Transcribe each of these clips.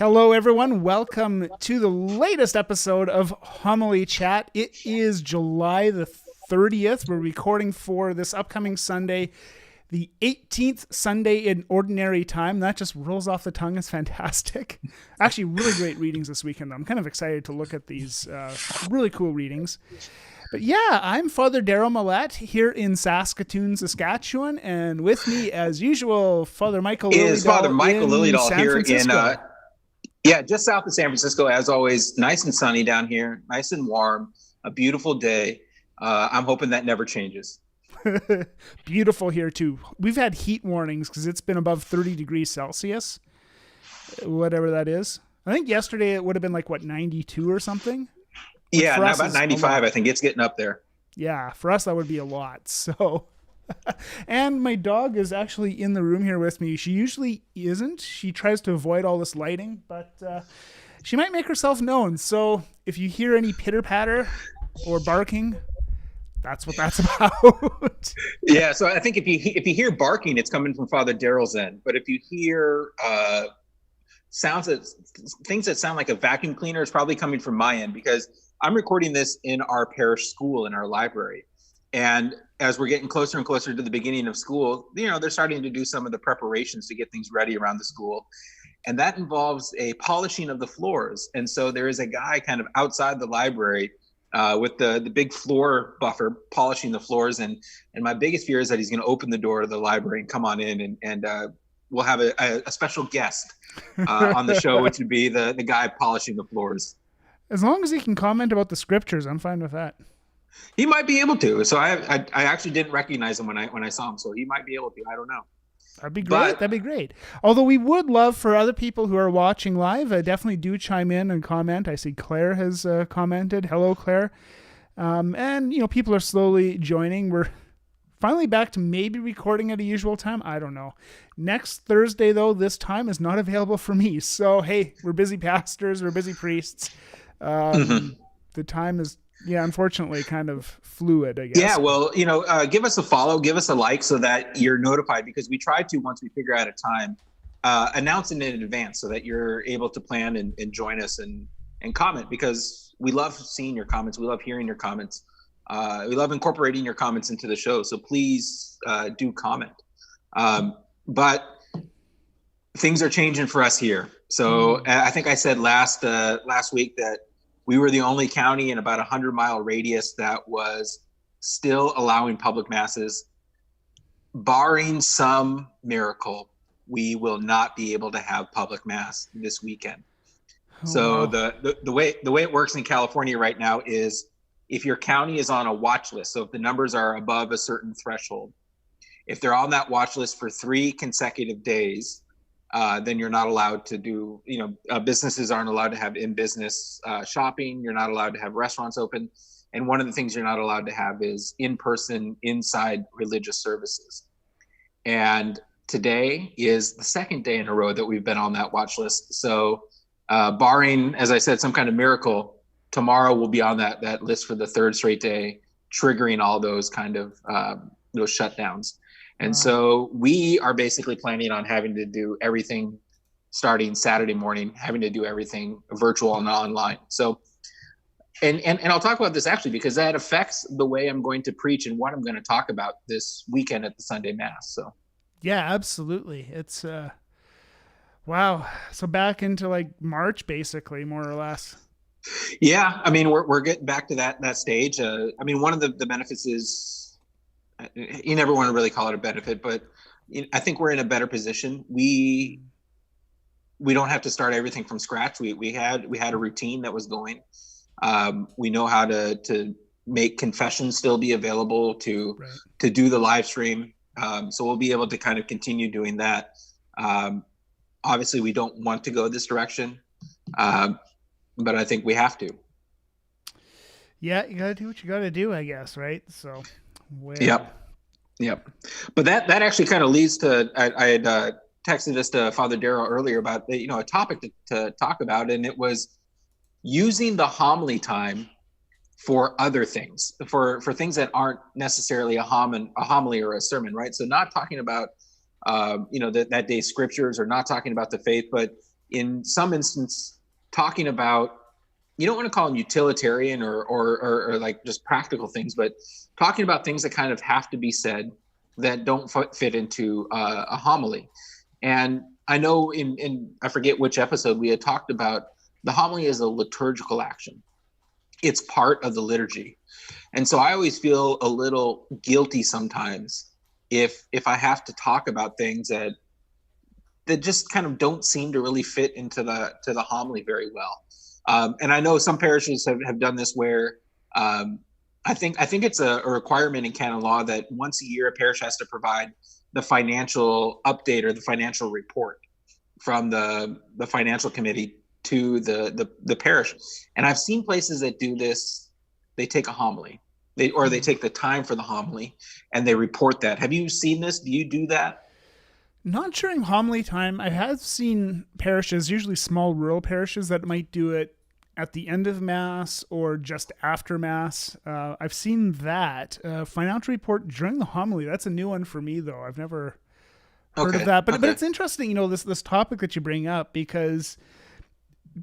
Hello, everyone. Welcome to the latest episode of Homily Chat. It is July the 30th. We're recording for this upcoming Sunday, the 18th Sunday in Ordinary Time. That just rolls off the tongue. It's fantastic. Actually, really great readings this weekend. I'm kind of excited to look at these really cool readings. But yeah, I'm Father Darryl Millette here in Saskatoon, Saskatchewan, and with me, as usual, Father Michael Liliedahl. Is Father Michael Liliedahl here Francisco. just south of San Francisco, as always. Nice and sunny down here, nice and warm, a beautiful day. I'm hoping that never changes. Beautiful here too. We've had heat warnings because it's been above 30 degrees Celsius, whatever that is. I think yesterday it would have been like, 92 or something? Yeah, now about 95. I think it's getting up there. Yeah, for us that would be a lot. So, and my dog is actually in the room here with me. She usually isn't. She tries to avoid all this lighting, but she might make herself known. So if you hear any pitter patter or barking, that's what that's about. Yeah, so I think if you hear barking, it's coming from Father Darryl's end. But if you hear things that sound like a vacuum cleaner, it's probably coming from my end, because I'm recording this in our parish school, in our library. And as we're getting closer and closer to the beginning of school, they're starting to do some of the preparations to get things ready around the school. And that involves a polishing of the floors. And so there is a guy kind of outside the library with the big floor buffer polishing the floors. And my biggest fear is that he's going to open the door to the library and come on in, and we'll have a special guest on the show, which would be the guy polishing the floors. As long as he can comment about the scriptures, I'm fine with that. He might be able to. So I actually didn't recognize him when I saw him. So he might be able to. I don't know. That'd be great. That'd be great. Although we would love for other people who are watching live, definitely do chime in and comment. I see Claire has commented. Hello, Claire. And people are slowly joining. We're finally back to maybe recording at a usual time. I don't know. Next Thursday, though, this time is not available for me. So, hey, we're busy pastors. We're busy priests. The time is, unfortunately kind of fluid, I guess. Yeah, well, give us a follow, give us a like so that you're notified, because we try to, once we figure out a time, announce it in advance so that you're able to plan and join us and comment, because we love seeing your comments. We love hearing your comments. We love incorporating your comments into the show. So please do comment. But things are changing for us here. So I think I said last week that we were the only county in about 100-mile radius that was still allowing public masses. Barring some miracle, we will not be able to have public mass this weekend. So the way it works in California right now is, if your county is on a watch list, so if the numbers are above a certain threshold, if they're on that watch list for 3 consecutive days, then you're not allowed to do, businesses aren't allowed to have in-business shopping. You're not allowed to have restaurants open. And one of the things you're not allowed to have is in-person, inside religious services. And today is the second day in a row that we've been on that watch list. So barring, as I said, some kind of miracle, tomorrow we'll be on that list for the 3rd straight day, triggering all those kind of those shutdowns. And so we are basically planning on having to do everything starting Saturday morning, having to do everything virtual and online. So, and I'll talk about this actually, because that affects the way I'm going to preach and what I'm going to talk about this weekend at the Sunday Mass. So, yeah, absolutely. It's, wow. So back into like March, basically, more or less. Yeah. I mean, we're getting back to that stage. One of the benefits is, you never want to really call it a benefit, but I think we're in a better position. We don't have to start everything from scratch. We had a routine that was going. We know how to make confession still be available, to do the live stream. So we'll be able to kind of continue doing that. Obviously, we don't want to go this direction, but I think we have to. Yeah, you got to do what you got to do, I guess, right? So. Well. Yep. But that actually kind of leads to, I had texted this to Father Darryl earlier about a topic to talk about, and it was using the homily time for other things, for things that aren't necessarily a homily or a sermon, right? So not talking about that day's scriptures, or not talking about the faith, but in some instance talking about, you don't want to call them utilitarian or like just practical things, but talking about things that kind of have to be said that don't fit into a homily. And I know in I forget which episode we had talked about the homily is a liturgical action. It's part of the liturgy. And so I always feel a little guilty sometimes if I have to talk about things that just kind of don't seem to really fit into the homily very well. And I know some parishes have done this where I think it's a requirement in canon law that once a year a parish has to provide the financial update or the financial report from the financial committee to the parish. And I've seen places that do this. They take a homily, they take the time for the homily and they report that. Have you seen this? Do you do that? Not during homily time. I have seen parishes, usually small rural parishes, that might do it at the end of Mass or just after Mass. I've seen that. Financial report during the homily, that's a new one for me, though. I've never heard of that. But it's interesting, this topic that you bring up, because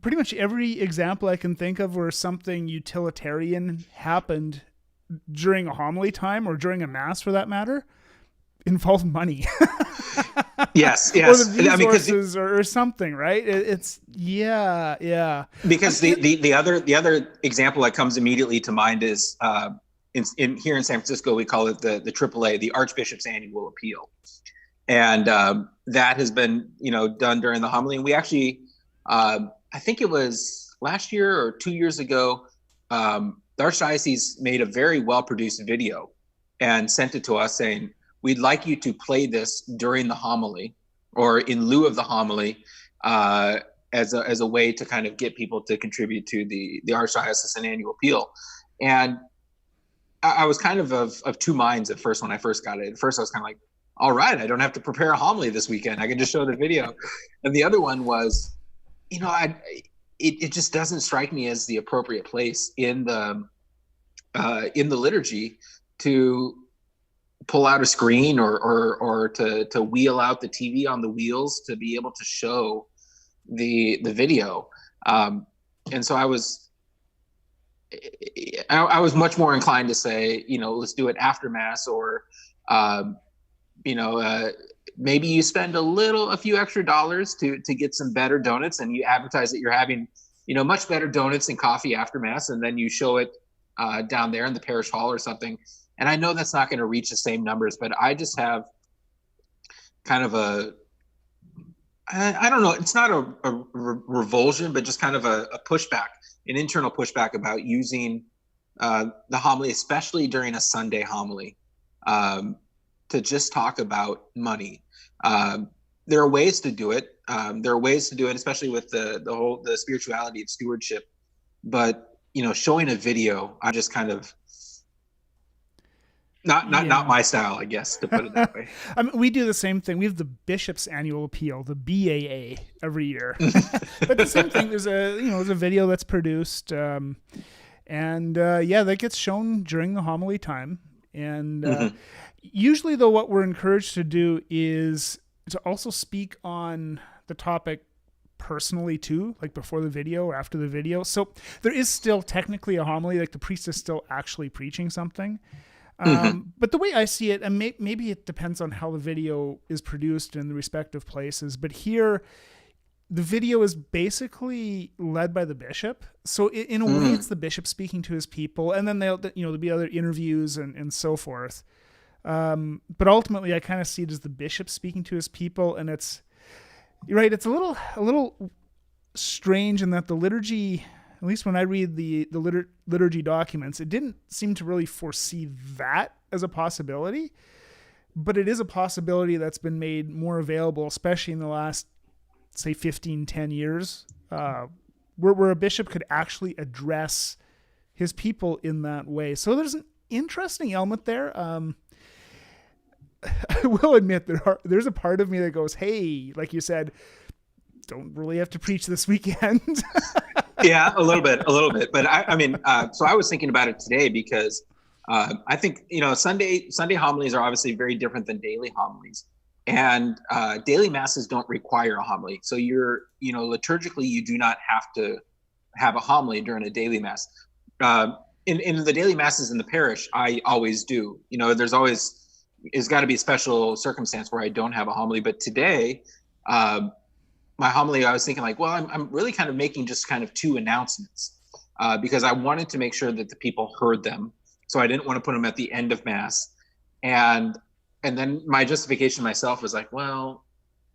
pretty much every example I can think of where something utilitarian happened during a homily time, or during a Mass for that matter, involve money. Yes. Or the resources, or something, right? It's yeah. Because the other example that comes immediately to mind is in here in San Francisco, we call it the AAA, the Archbishop's Annual Appeal, and that has been done during the homily. And we actually, I think it was last year or 2 years ago, the Archdiocese made a very well produced video and sent it to us saying, we'd like you to play this during the homily or in lieu of the homily as a way to kind of get people to contribute to the Archdiocesan Annual Appeal. And I was kind of two minds at first when I first got it. At first I was kind of like, all right, I don't have to prepare a homily this weekend. I can just show the video. And the other one was, it just doesn't strike me as the appropriate place in the liturgy to pull out a screen or to wheel out the TV on the wheels to be able to show the video. And so I was much more inclined to say, let's do it after Mass, or, maybe you spend a few extra dollars to get some better donuts, and you advertise that you're having, much better donuts and coffee after Mass, and then you show it down there in the parish hall or something. And I know that's not going to reach the same numbers, but I just have kind of I don't know, it's not a revulsion, but just kind of a pushback, an internal pushback about using the homily, especially during a Sunday homily, to just talk about money. There are ways to do it. Especially with the spirituality of stewardship. But, showing a video, I just kind of, not my style, I guess, to put it that way. I mean, we do the same thing. We have the Bishop's Annual Appeal, the BAA, every year. But the same thing. There's a video that's produced, and that gets shown during the homily time. And usually, though, what we're encouraged to do is to also speak on the topic personally too, like before the video or after the video. So there is still technically a homily, like the priest is still actually preaching something. But the way I see it, and maybe it depends on how the video is produced in the respective places, but here the video is basically led by the bishop. So in a way, it's the bishop speaking to his people, and then there'll be other interviews and so forth. But ultimately, I kind of see it as the bishop speaking to his people, and you're right, it's a little strange in that the liturgy, at least when I read the liturgy documents, it didn't seem to really foresee that as a possibility, but it is a possibility that's been made more available, especially in the last, say, 10 years, where a bishop could actually address his people in that way. So there's an interesting element there. I will admit there's a part of me that goes, hey, like you said, don't really have to preach this weekend. Yeah, a little bit. But I mean, so I was thinking about it today because I think, Sunday homilies are obviously very different than daily homilies. And daily masses don't require a homily. So liturgically, you do not have to have a homily during a daily mass. In the daily masses in the parish, I always do. It's got to be a special circumstance where I don't have a homily. But today, my homily, I was thinking like, well, I'm really kind of making just kind of two announcements because I wanted to make sure that the people heard them. So I didn't want to put them at the end of Mass. And then my justification myself was like, well,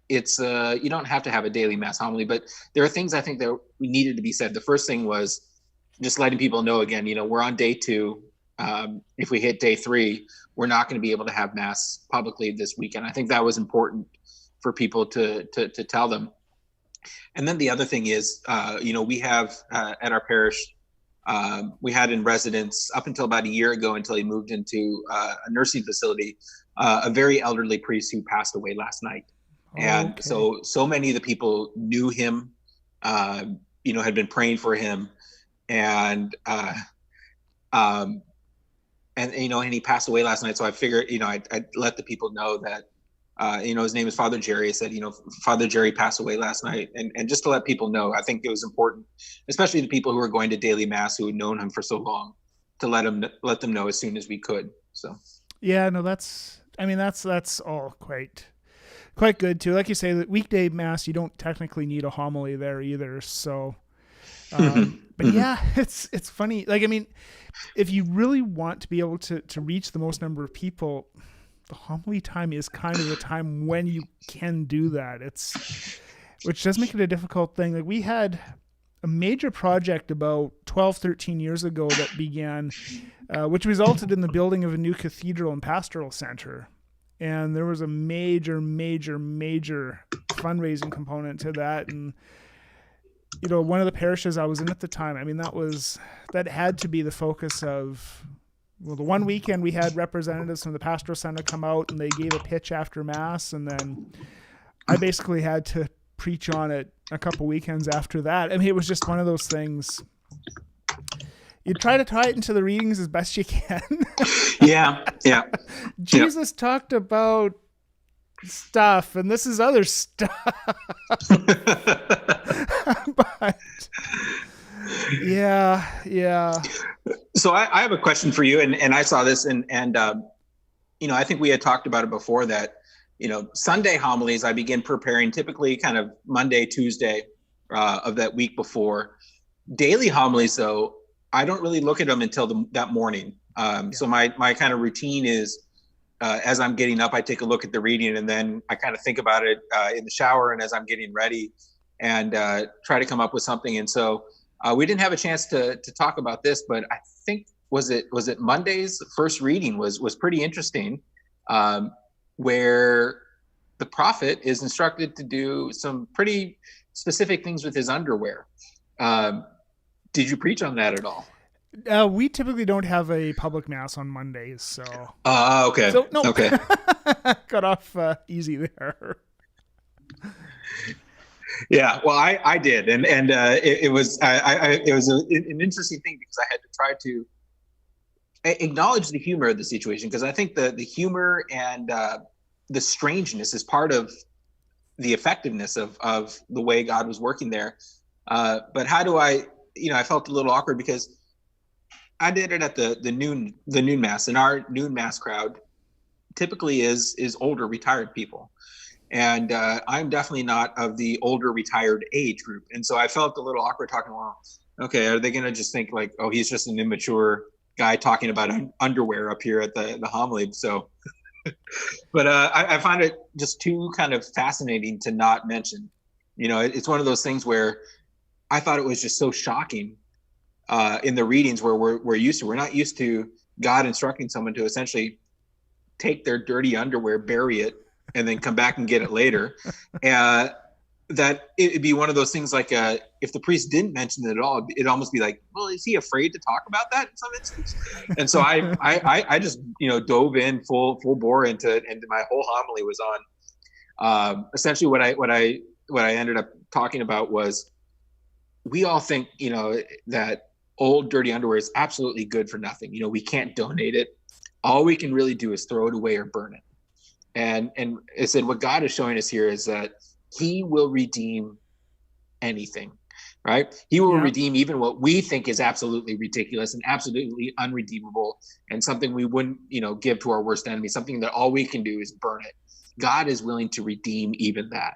it's you don't have to have a daily Mass homily, but there are things I think that needed to be said. The first thing was just letting people know again, we're on day 2. If we hit day 3, we're not going to be able to have Mass publicly this weekend. I think that was important for people to tell them. And then the other thing is, we have at our parish, we had in residence up until about a year ago, until he moved into a nursing facility, a very elderly priest who passed away last night. And so many of the people knew him, had been praying for him, and he passed away last night. So I figured, I'd let the people know that, his name is Father Jerry. I said, Father Jerry passed away last night, and just to let people know, I think it was important, especially the people who are going to daily Mass who had known him for so long, to let them know as soon as we could. So yeah, no, that's all quite good too. Like you say, the weekday Mass, you don't technically need a homily there either. So, but yeah, it's funny. Like, if you really want to be able to reach the most number of people, the homily time is kind of the time when you can do that. Which does make it a difficult thing. Like, we had a major project about 12, 13 years ago that began, which resulted in the building of a new cathedral and pastoral center. And there was a major, major, major fundraising component to that. And, one of the parishes I was in at the time, that had to be the focus of, well, the one weekend we had representatives from the pastoral center come out and they gave a pitch after Mass. And then I basically had to preach on it a couple weekends after that. It was just one of those things. You try to tie it into the readings as best you can. Yeah. Jesus talked about stuff, and this is other stuff. But yeah. So I have a question for you, and I saw this, and I think we had talked about it before that, Sunday homilies I begin preparing typically kind of Monday, Tuesday of that week before. Daily homilies, though, I don't really look at them until that morning. So my kind of routine is, as I'm getting up, I take a look at the reading, and then I kind of think about it in the shower and as I'm getting ready, and try to come up with something. And so we didn't have a chance to talk about this, but I think was it Monday's first reading was pretty interesting, where the prophet is instructed to do some pretty specific things with his underwear. Did you preach on that at all? We typically don't have a public Mass on Mondays, so. Okay. So no. Okay. Cut off easy there. Yeah, well, I did, and it was an interesting thing because I had to try to acknowledge the humor of the situation, because I think the humor and the strangeness is part of the effectiveness of the way God was working there. But how do I felt a little awkward because I did it at the noon Mass, and our noon Mass crowd typically is older retired people. And I'm definitely not of the older retired age group. And so I felt a little awkward talking, well, okay, are they going to just think like, oh, he's just an immature guy talking about underwear up here at the homily. So, but I find it just too kind of fascinating to not mention. It's one of those things where I thought it was just so shocking in the readings where we're not used to God instructing someone to essentially take their dirty underwear, bury it, and then come back and get it later. That it'd be one of those things like if the priest didn't mention it at all, it'd almost be like, well, is he afraid to talk about that in some instance? And so I just dove in full bore into my whole homily was on essentially what I ended up talking about was, we all think that old dirty underwear is absolutely good for nothing. We can't donate it. All we can really do is throw it away or burn it. And it said what God is showing us here is that he will redeem anything, right? He will redeem even what we think is absolutely ridiculous and absolutely unredeemable and something we wouldn't, give to our worst enemy, something that all we can do is burn it. God is willing to redeem even that.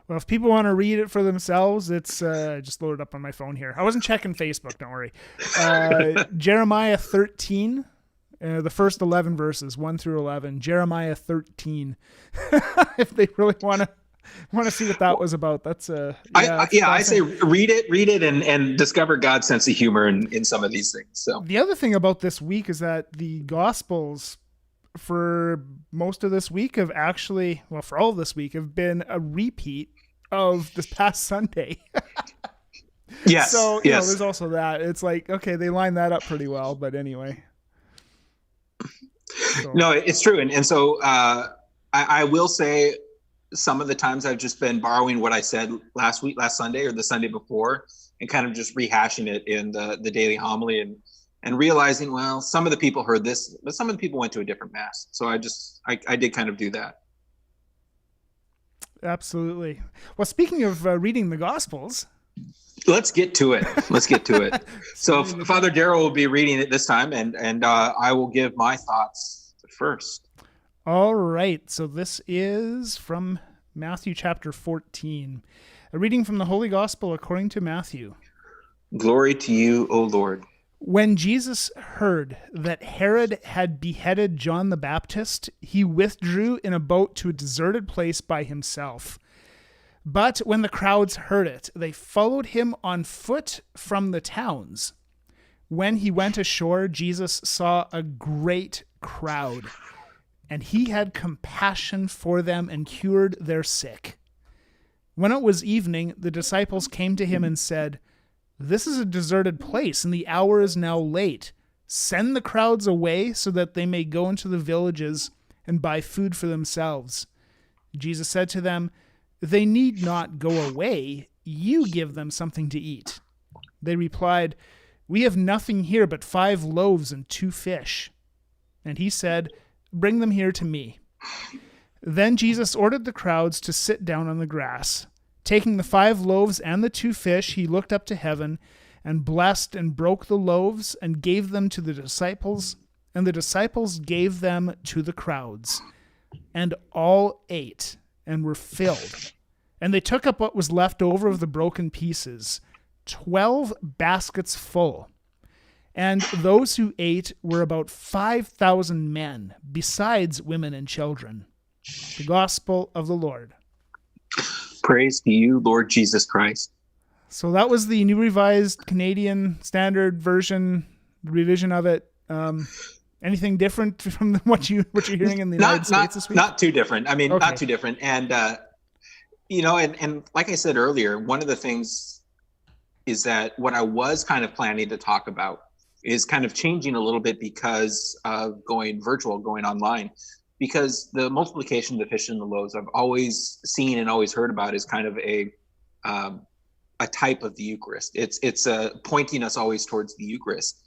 Well, if people want to read it for themselves, it's just loaded up on my phone here. I wasn't checking Facebook, don't worry. Jeremiah 13, the first 11 verses, 1 through 11. Jeremiah 13. If they really want to see what that was about, that's I say read it and discover God's sense of humor in some of these things. So the other thing about this week is that the Gospels for most of this week have actually, well, for all of this week, have been a repeat of this past Sunday. Yes. So, there's also that. It's like, okay, they line that up pretty well, but anyway. So. No, it's true. And so I will say some of the times I've just been borrowing what I said last Sunday or the Sunday before and kind of just rehashing it in the daily homily and realizing, well, some of the people heard this, but some of the people went to a different mass. So I did kind of do that. Absolutely. Well, speaking of reading the Gospels, let's get to it. So Father Darryl will be reading it this time, and I will give my thoughts first. All right. So this is from Matthew chapter 14, a reading from the Holy Gospel according to Matthew. Glory to you, O Lord. When Jesus heard that Herod had beheaded John the Baptist, he withdrew in a boat to a deserted place by himself. But when the crowds heard it, they followed him on foot from the towns. When he went ashore, Jesus saw a great crowd, and he had compassion for them and cured their sick. When it was evening, the disciples came to him and said, "This is a deserted place, and the hour is now late. Send the crowds away so that they may go into the villages and buy food for themselves." Jesus said to them, "They need not go away. You give them something to eat." They replied, "We have nothing here but 5 loaves and 2 fish." And he said, "Bring them here to me." Then Jesus ordered the crowds to sit down on the grass. Taking the 5 loaves and the 2 fish, he looked up to heaven and blessed and broke the loaves and gave them to the disciples, and the disciples gave them to the crowds. And all ate and were filled. And they took up what was left over of the broken pieces, 12 baskets full. And those who ate were about 5,000 men, besides women and children. The Gospel of the Lord. Praise to you, Lord Jesus Christ. So that was the New Revised Canadian Standard Version revision of it. Anything different from what you're hearing in the United States this week? Not too different. I mean, okay. Not too different. And and like I said earlier, one of the things is that what I was kind of planning to talk about is kind of changing a little bit because of going virtual, going online. Because the multiplication of the fish and the loaves I've always seen and always heard about is kind of a type of the Eucharist. It's pointing us always towards the Eucharist.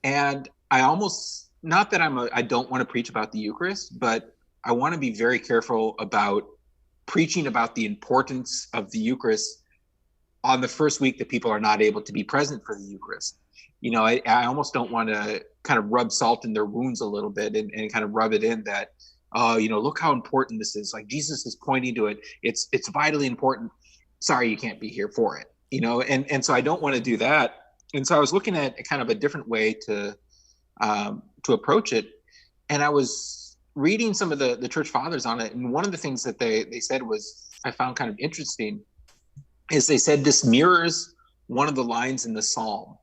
And I almost, not that I don't want to preach about the Eucharist, but I want to be very careful about preaching about the importance of the Eucharist on the first week that people are not able to be present for the Eucharist. I almost don't want to kind of rub salt in their wounds a little bit and kind of rub it in that, look how important this is. Like Jesus is pointing to it. It's vitally important. Sorry, you can't be here for it, and so I don't want to do that. And so I was looking at kind of a different way to approach it. And I was reading some of the church fathers on it. And one of the things that they said was, I found kind of interesting, is they said this mirrors one of the lines in the Psalm,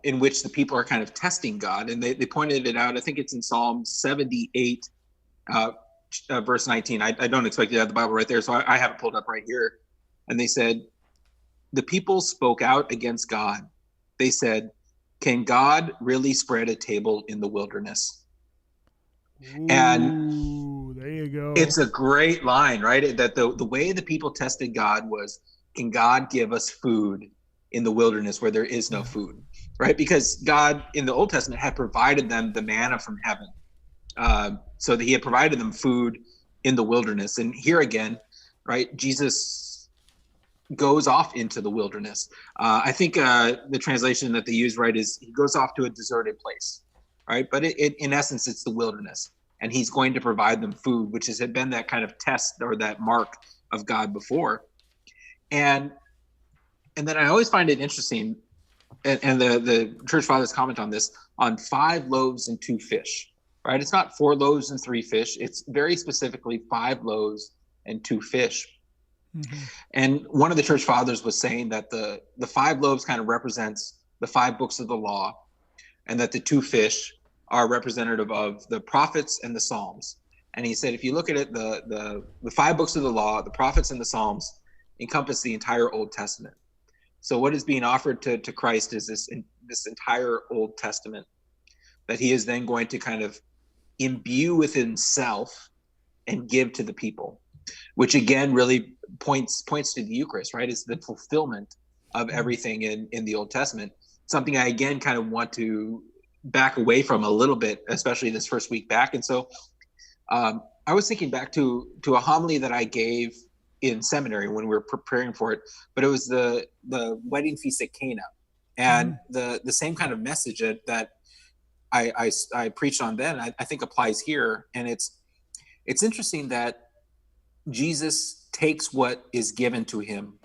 in which the people are kind of testing God. And they pointed it out. I think it's in Psalm 78, verse 19. I don't expect you to have the Bible right there, so I have it pulled up right here. And they said, the people spoke out against God. They said, "Can God really spread a table in the wilderness?" Ooh, and there you go. It's a great line, right? That the way the people tested God was, can God give us food in the wilderness where there is no food, right? Because God in the Old Testament had provided them the manna from heaven. so that he had provided them food in the wilderness. And here again, right, Jesus goes off into the wilderness. I think the translation that they use, right, is he goes off to a deserted place, right? But in essence, it's the wilderness. And he's going to provide them food, which had been that kind of test or that mark of God before. And then I always find it interesting, and the church fathers comment on this, on 5 loaves and 2 fish, right? It's not 4 loaves and 3 fish. It's very specifically 5 loaves and 2 fish. Mm-hmm. And one of the church fathers was saying that the 5 loaves kind of represents the 5 books of the law, and that the 2 fish are representative of the prophets and the Psalms. And he said, if you look at it, the 5 books of the law, the prophets and the Psalms encompass the entire Old Testament. So what is being offered to Christ is this entire Old Testament that he is then going to kind of imbue with himself and give to the people, which again really points to the Eucharist, right? It's the fulfillment of everything in the Old Testament. Something I again kind of want to back away from a little bit, especially this first week back. And so I was thinking back to a homily that I gave in seminary when we were preparing for it, but it was the wedding feast at Cana, and the same kind of message that I preached on then, I think applies here. And it's interesting that Jesus takes what is given to him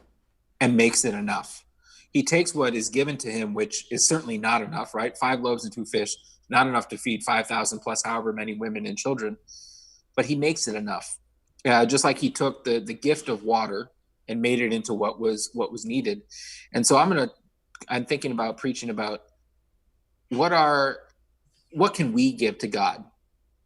and makes it enough. He takes what is given to him, which is certainly not enough, right? 5 loaves and 2 fish, not enough to feed 5,000 plus however many women and children, but he makes it enough. Just like he took the gift of water and made it into what was needed. And so I'm thinking about preaching about what can we give to God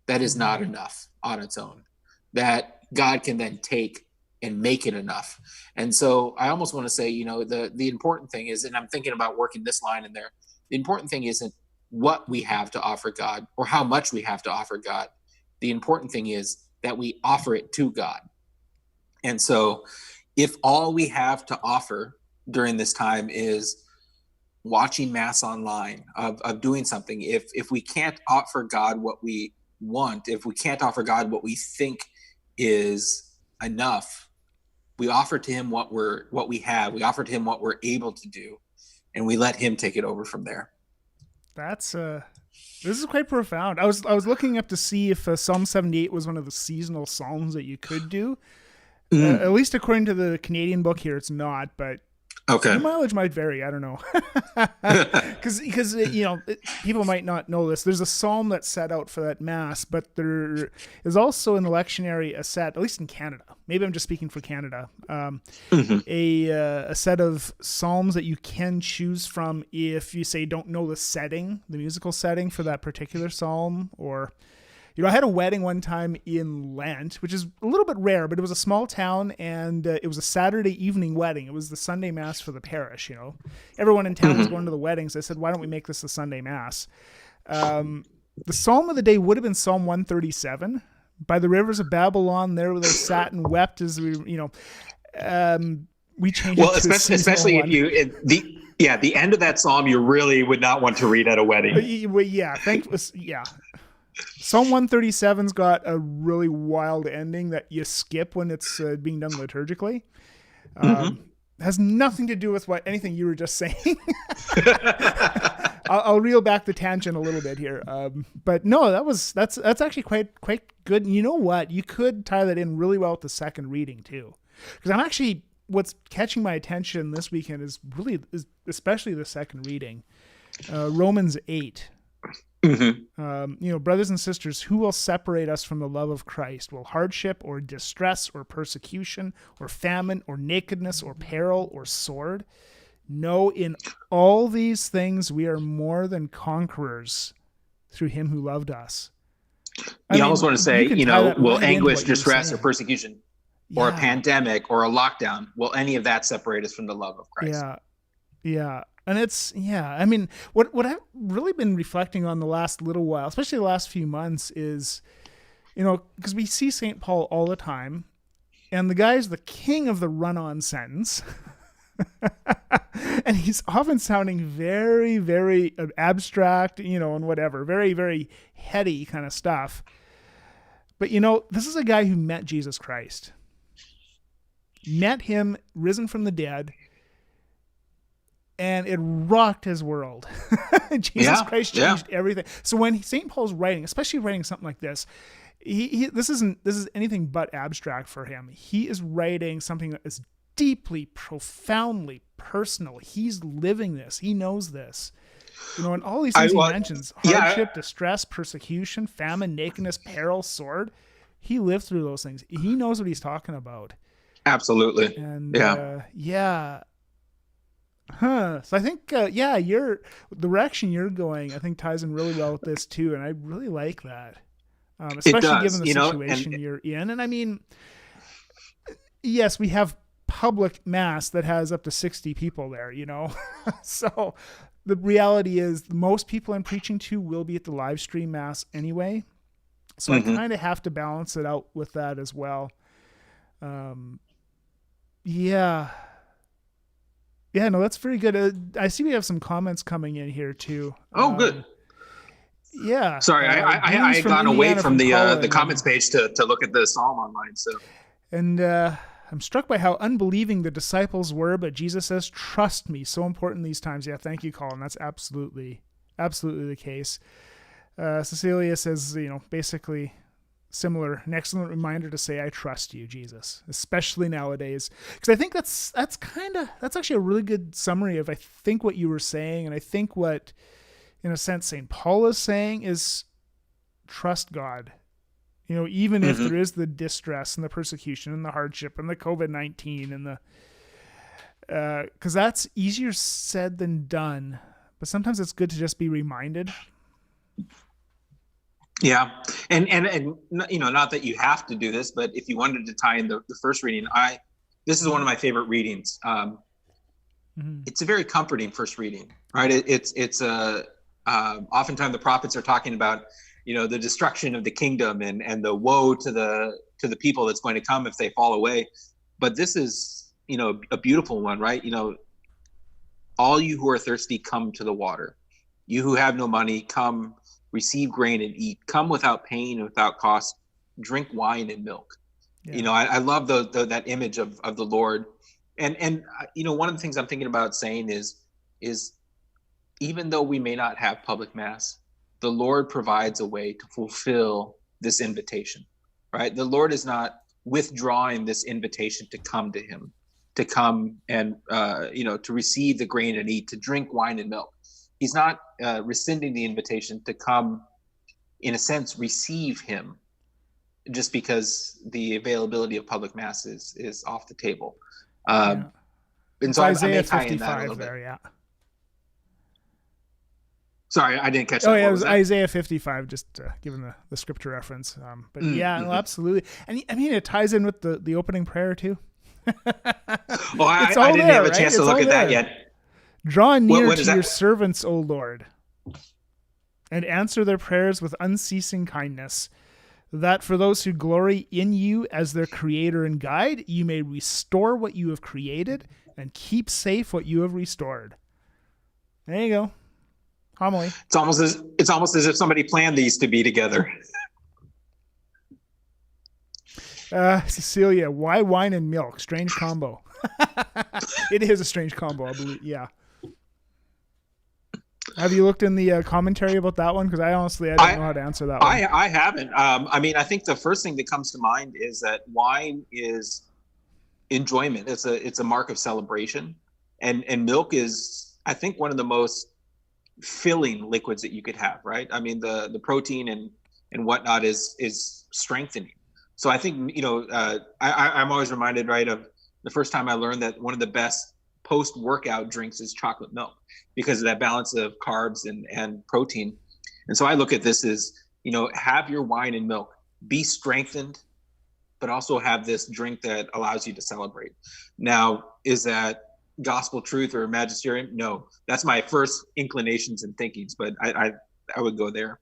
that is not enough on its own, that God can then take and make it enough. And so I almost want to say, the important thing is, and I'm thinking about working this line in there, the important thing isn't what we have to offer God or how much we have to offer God. The important thing is that we offer it to God. And so if all we have to offer during this time is watching Mass online, of doing something, if we can't offer God what we want, if we can't offer God what we think is enough, we offer to him what we have, we offer to him what we're able to do, and we let him take it over from there. That's this is quite profound. I was looking up to see if Psalm 78 was one of the seasonal psalms that you could do. At least according to the Canadian book here, it's not, but okay, the mileage might vary. I don't know. Because people might not know this. There's a psalm that's set out for that Mass, but there is also in the lectionary a set, at least in Canada, maybe I'm just speaking for Canada, a set of psalms that you can choose from if you say don't know the musical setting for that particular psalm. Or I had a wedding one time in Lent, which is a little bit rare, but it was a small town, and it was a Saturday evening wedding. It was the Sunday Mass for the parish. Everyone in town was going to the weddings. I said, why don't we make this the Sunday Mass? The psalm of the day would have been Psalm 137. By the rivers of Babylon, there they sat and wept as we changed it to especially if the end of that psalm, you really would not want to read at a wedding. Psalm 137's got a really wild ending that you skip when it's being done liturgically. Has nothing to do with anything you were just saying. I'll reel back the tangent a little bit here. But no, that's actually quite good. And you know what? You could tie that in really well with the second reading too. Because what's catching my attention this weekend is especially the second reading. Romans 8. Brothers and sisters, who will separate us from the love of Christ? Will hardship or distress or persecution or famine or nakedness or peril or sword? No, in all these things we are more than conquerors through him who loved us. I almost want to say, will anguish, distress, or persecution, or a pandemic, or a lockdown, will any of that separate us from the love of Christ? Yeah. And it's, what I've really been reflecting on the last little while, especially the last few months, is, because we see St. Paul all the time, and the guy's the king of the run-on sentence. And he's often sounding very, very abstract, and whatever, very, very heady kind of stuff. But, this is a guy who met Jesus Christ, met him risen from the dead, and it rocked his world. Jesus Christ changed everything. So when St. Paul's writing, especially writing something like this, this is anything but abstract for him. He is writing something that is deeply, profoundly personal. He's living this. He knows this. And all these things he mentions, hardship, distress, persecution, famine, nakedness, peril, sword. He lived through those things. He knows what he's talking about. Absolutely. And So I think, the direction you're going, I think ties in really well with this too. And I really like that. Especially given the situation you're in. And I mean, yes, we have public mass that has up to 60 people there, So the reality is most people I'm preaching to will be at the live stream mass anyway. So I kind of have to balance it out with that as well. Yeah, no, that's very good. I see we have some comments coming in here too. Oh, good. Yeah. Sorry, I had gone away from the comments page to look at the psalm online. So, and I'm struck by how unbelieving the disciples were, but Jesus says, "Trust me." So important these times. Yeah, thank you, Colin. That's absolutely the case. Cecilia says, basically similar, an excellent reminder to say, "I trust you, Jesus," especially nowadays, because I think that's actually a really good summary of I think what you were saying, and I think what, in a sense, St. Paul is saying is trust God. Even if there is the distress and the persecution and the hardship and the COVID-19 and because that's easier said than done, but sometimes it's good to just be reminded. Yeah. And not that you have to do this, but if you wanted to tie in the first reading, this is one of my favorite readings. It's a very comforting first reading, right? It's oftentimes the prophets are talking about, the destruction of the kingdom and the woe to the people that's going to come if they fall away. But this is, a beautiful one, right? All you who are thirsty, come to the water. You who have no money, come receive grain and eat. Come without pain and without cost. Drink wine and milk. Yeah. I love that image of the Lord. And one of the things I'm thinking about saying is even though we may not have public mass, the Lord provides a way to fulfill this invitation, right? The Lord is not withdrawing this invitation to come to him, to come and, to receive the grain and eat, to drink wine and milk. He's not rescinding the invitation to come, in a sense, receive him just because the availability of public mass is off the table. And so Isaiah 55 there, yeah. Sorry, I didn't catch that. Oh, yeah, it was Isaiah 55, just given the scripture reference. But no, absolutely. And I mean, it ties in with the opening prayer too. Well, I didn't have a chance to look at that yet. Draw near to your servants, O Lord, and answer their prayers with unceasing kindness, that for those who glory in you as their creator and guide, you may restore what you have created and keep safe what you have restored. There you go. Homily. It's almost as if somebody planned these to be together. Cecilia, why wine and milk? Strange combo. It is a strange combo, I believe. Yeah. Have you looked in the commentary about that one? Because I don't know how to answer that one. I haven't. I think the first thing that comes to mind is that wine is enjoyment. It's a mark of celebration, and milk is, I think, one of the most filling liquids that you could have, right? I mean, the protein and whatnot is strengthening. So I think, I'm always reminded, right, of the first time I learned that one of the best post-workout drinks is chocolate milk because of that balance of carbs and protein. And so I look at this as, have your wine and milk, be strengthened, but also have this drink that allows you to celebrate. Now, is that gospel truth or magisterium? No, that's my first inclinations and thinkings, but I would go there.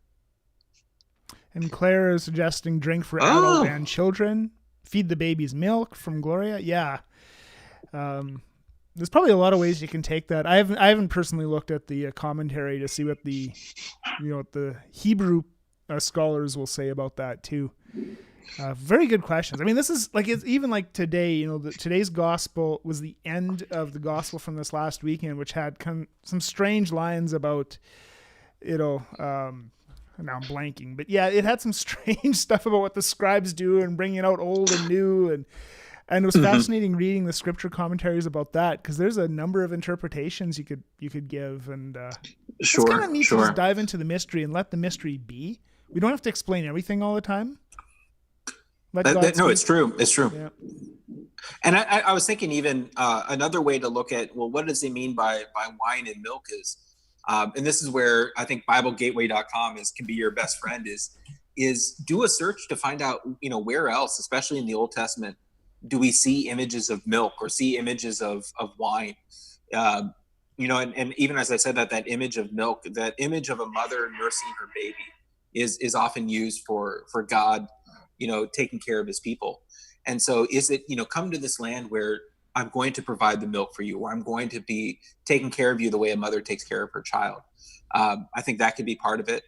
And Claire is suggesting drink for adult and children. Feed the babies milk from Gloria. Yeah. There's probably a lot of ways you can take that. I haven't personally looked at the commentary to see what the Hebrew scholars will say about that too. Very good questions. I mean, this is like, it's even like today, today's gospel was the end of the gospel from this last weekend, which had some strange lines about, now I'm blanking, but yeah, it had some strange stuff about what the scribes do and bringing out old and new. And it was fascinating reading the scripture commentaries about that, because there's a number of interpretations you could give. And it's kind of neat to just dive into the mystery and let the mystery be. We don't have to explain everything all the time. No, it's true. It's true. Yeah. And I was thinking even another way to look at, well, what does he mean by wine and milk is, and this is where I think BibleGateway.com can be your best friend, is do a search to find out, where else, especially in the Old Testament, do we see images of milk or see images of wine? And even as I said, that image of milk, that image of a mother nursing her baby is often used for God, taking care of his people. And so is it, come to this land where I'm going to provide the milk for you, or I'm going to be taking care of you the way a mother takes care of her child. I think that could be part of it.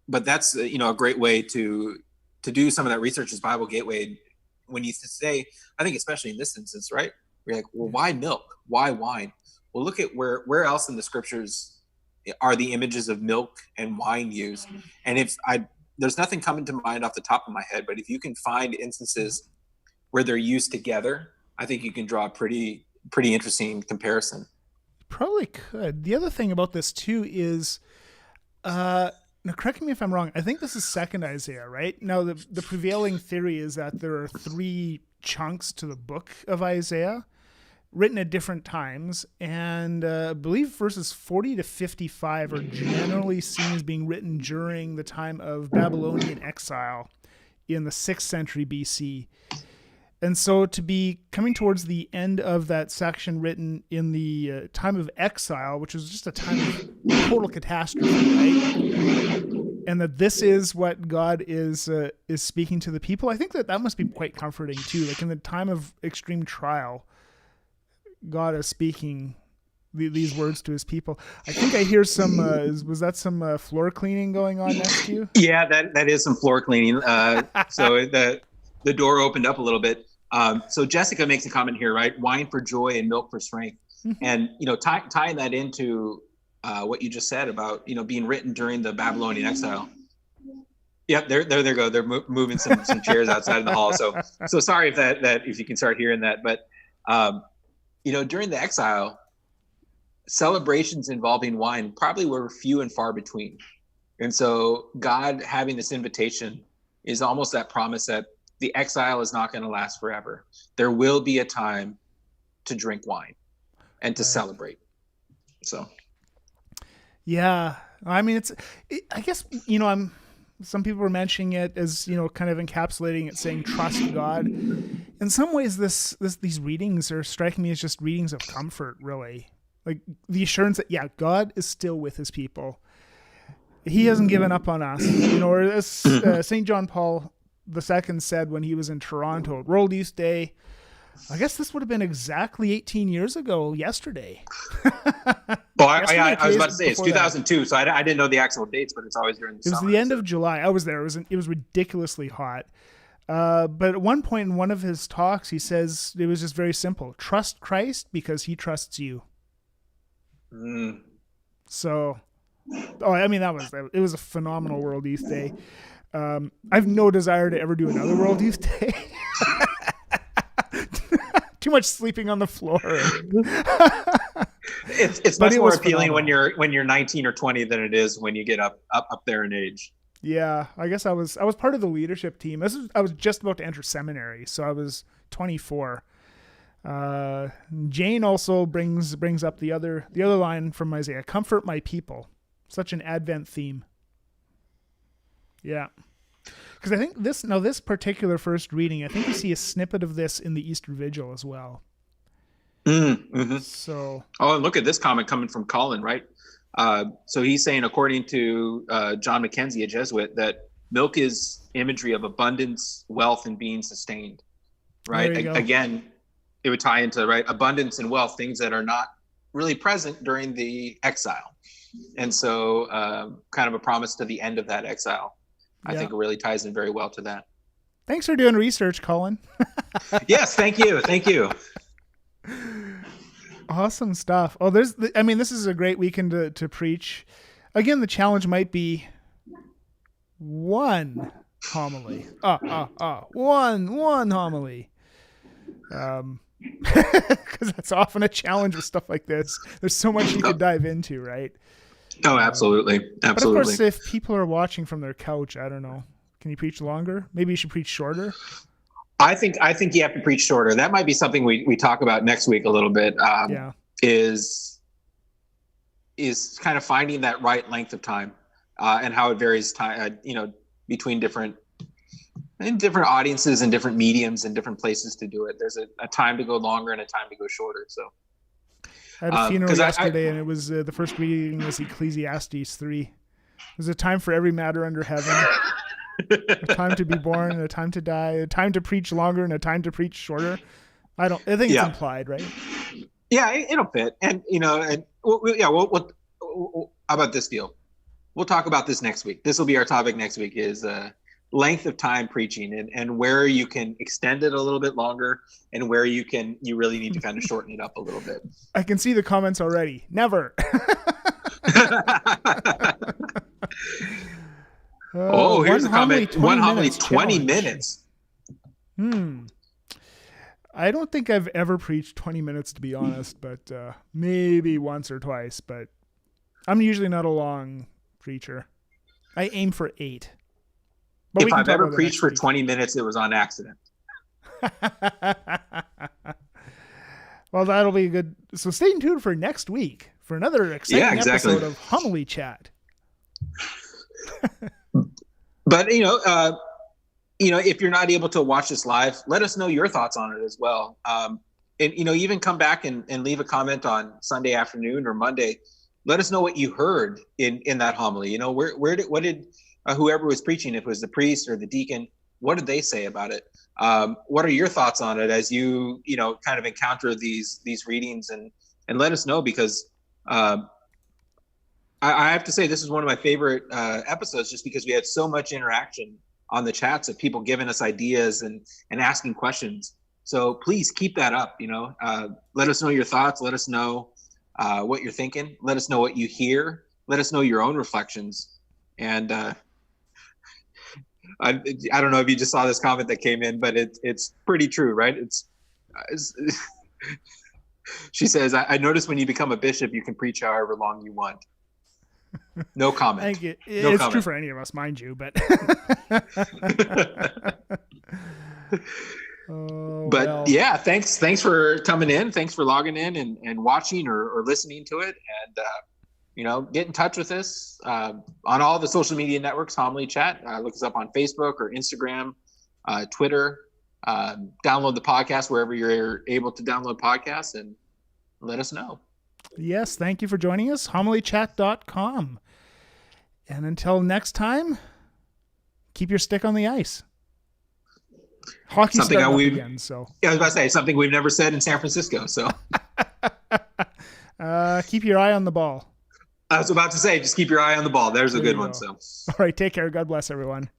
But that's, a great way to do some of that research is Bible Gateway. When you say, I think especially in this instance, right? You're like, well, why milk? Why wine? Well, look at where else in the scriptures are the images of milk and wine used. And there's nothing coming to mind off the top of my head, but if you can find instances where they're used together, I think you can draw a pretty interesting comparison. Probably could. The other thing about this too is, now correct me if I'm wrong, I think this is second Isaiah, right? Now the prevailing theory is that there are 3 chunks to the book of Isaiah written at different times, and I believe verses 40 to 55 are generally seen as being written during the time of Babylonian exile in the 6th century BC. And so to be coming towards the end of that section written in the time of exile, which was just a time of total catastrophe, right? And that this is what God is speaking to the people, I think that must be quite comforting too. Like in the time of extreme trial, God is speaking these words to his people. I think I hear some, was that some floor cleaning going on next to you? Yeah, that is some floor cleaning. So the door opened up a little bit. So Jessica makes a comment here, right? Wine for joy and milk for strength. Mm-hmm. And, tying that into what you just said about, being written during the Babylonian exile. Yeah, there they go. They're moving some chairs outside in the hall. So sorry if you can start hearing that, but during the exile, celebrations involving wine probably were few and far between. And so God having this invitation is almost that promise that the exile is not going to last forever. There will be a time to drink wine and to celebrate. So. Yeah. I mean, I guess, some people were mentioning it as, kind of encapsulating it, saying trust God. In some ways, these readings are striking me as just readings of comfort, really. Like the assurance that, God is still with his people. He hasn't given up on us. Or as St. John Paul II said when he was in Toronto, World Youth Day, I guess this would have been exactly 18 years ago yesterday. Well, I was about to say, it's 2002, so I didn't know the actual dates, but it's always during the summer. It was the end of July. I was there. It was ridiculously hot. But at one point in one of his talks, he says it was just very simple. Trust Christ because he trusts you. Mm. So, it was a phenomenal World Youth Day. I have no desire to ever do another World Youth Day. Too much sleeping on the floor. It's much more appealing phenomenal when you're 19 or 20 than it is when you get up there in age. Yeah, I guess I was part of the leadership team. I was just about to enter seminary, so I was 24. Jane also brings up the other line from Isaiah: "Comfort my people." Such an Advent theme. Yeah. Because I think this particular first reading, I think you see a snippet of this in the Easter Vigil as well. Mm-hmm. So. Oh, and look at this comment coming from Colin, right? So he's saying, according to John Mackenzie, a Jesuit, that milk is imagery of abundance, wealth, and being sustained. Right? Again, it would tie into, right, abundance and wealth, things that are not really present during the exile. And so kind of a promise to the end of that exile. I think it really ties in very well to that. Thanks for doing research, Colin. Yes, thank you. Thank you. Awesome stuff. Oh, this is a great weekend to preach. Again, the challenge might be one homily. One homily. Because that's often a challenge with stuff like this. There's so much you could dive into, right? Oh, absolutely. Absolutely. But of course, if people are watching from their couch, I don't know. Can you preach longer? Maybe you should preach shorter. I think you have to preach shorter. That might be something we talk about next week a little bit. Is kind of finding that right length of time and how it varies between different audiences and different mediums and different places to do it. There's a time to go longer and a time to go shorter. So I had a funeral yesterday, and it was the first reading was Ecclesiastes 3. There's a time for every matter under heaven. A time to be born, a time to die, a time to preach longer, and a time to preach shorter. I think it's implied, right? Yeah, it'll fit. And how about this deal? We'll talk about this next week. This will be our topic next week: is length of time preaching, and where you can extend it a little bit longer, and where you really need to kind of shorten it up a little bit. I can see the comments already. Never. Here's a comment. One homily, 20 minutes. I don't think I've ever preached 20 minutes, to be honest, but maybe once or twice. But I'm usually not a long preacher. I aim for 8. But if I've ever preached for 20 minutes, it was on accident. Well, that'll be good. So stay tuned for next week for another exciting episode of Homily Chat. But if you're not able to watch this live, let us know your thoughts on it as well. And even come back and leave a comment on Sunday afternoon or Monday. Let us know what you heard in that homily. What did whoever was preaching, if it was the priest or the deacon, what did they say about it? What are your thoughts on it as you kind of encounter these readings, and let us know, because I have to say this is one of my favorite episodes, just because we had so much interaction on the chats of people giving us ideas and asking questions. So please keep that up. Let us know your thoughts. Let us know what you're thinking. Let us know what you hear. Let us know your own reflections. And I don't know if you just saw this comment that came in, but it's pretty true, right? It's she says, I noticed when you become a bishop, you can preach however long you want. No comment. I think it's true for any of us, mind you, but yeah, thanks for coming in. Thanks for logging in and watching or listening to it. And get in touch with us on all the social media networks, Homily Chat. Look us up on Facebook or Instagram, Twitter. Download the podcast wherever you're able to download podcasts, and let us know. Yes, thank you for joining us. homilychat.com. And until next time, keep your stick on the ice. Hockey's starting up again, so. Yeah, I was about to say something we've never said in San Francisco. So keep your eye on the ball. I was about to say, just keep your eye on the ball. There's a good one. So, all right, take care. God bless everyone.